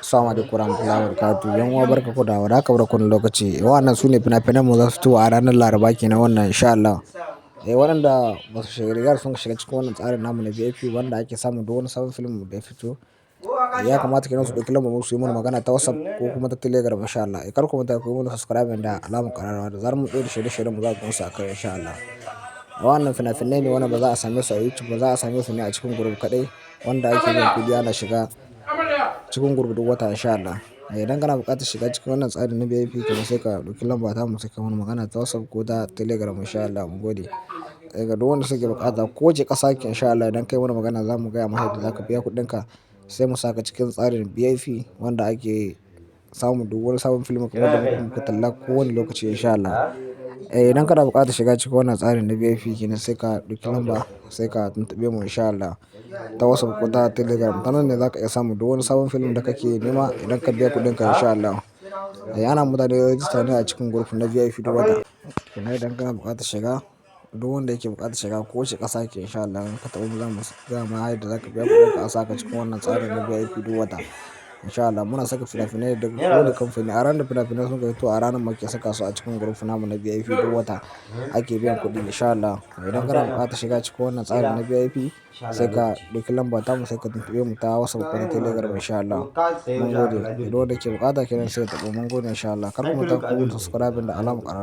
Assalamu alaikum warahmatullahi wabarakatuh. Yan uwa barka ku da warhaka barkan lokaci. Wannan sune fina-finan mu za su fito a ranar Laraba kenan wannan insha Allah. Waɗanda ba su shiga rigar sun shiga cikin wannan tsarin namu na VIP wanda ake samun duk wani sabon film da ya fito. Ya kamata kenan su ɗauki lambar mu su yi mana magana ta WhatsApp ko kuma ta Telegram insha Allah. Kar ku manta ku yi mana subscribe da alamar ƙararrawa da zarar mun ɗora shirye-shiryen mu za ku gansu a kai insha Allah. Wannan fina-finai ne wanda ba za a same su a YouTube ba, za a same su ne a cikin group kaɗai wanda ake biyan kuɗi ana shiga cikin group duk wata insha Allah. Idan kana buƙatar shiga cikin wannan tsarin na VIP kenan sai ka ɗauki lamba ta mu sai ka mana magana ta WhatsApp ko ta Telegram insha Allah. Mun gode. Ga duk wanda suke buƙata ko wace ƙasa ke insha Allah idan kai mana magana za mu gaya maka yadda za ka biya kuɗinka sai mu saka cikin tsarin VIP wanda ake samun duk wani sabon film kamar da muka talla kowane lokaci insha Allah. Idan kana buƙatar shiga cikin wannan tsarin na VIP kenan sai ka ɗauki lamba sai ka tuntuɓe mu insha Allah ta WhatsApp ko ta Telegram. Ta nan ne za ka iya samun duk wani sabon film da kake nema idan ka biya kuɗinka insha Allah. Ana mutane rajista ne a cikin group na VIP duk wata. Idan kana buƙatar shiga, duk wanda yake buƙatar shiga ko wace ƙasa ke insha Allah in ka taɓa mu za mu gaya ma yadda za ka biya kuɗinka a saka cikin wannan tsarin na VIP duk wata insha Allah. Muna saka fina-finai daga kowane kamfani a ranar fina-finai sun fito a ranar muke saka su a cikin group namu na VIP duk wata ake biyan kuɗi insha Allah. Idan kana buƙatar shiga cikin wannan tsarin na VIP sai ka ɗauki lamba ta mu sai ka tuntuɓe mu ta WhatsApp ko ta Telegram insha Allah. Mun gode. Duk wanda ke buƙata kenan sai ya taɓa mun gode insha Allah. Kar ku manta ku yi subscribe da alamar ƙararrawa.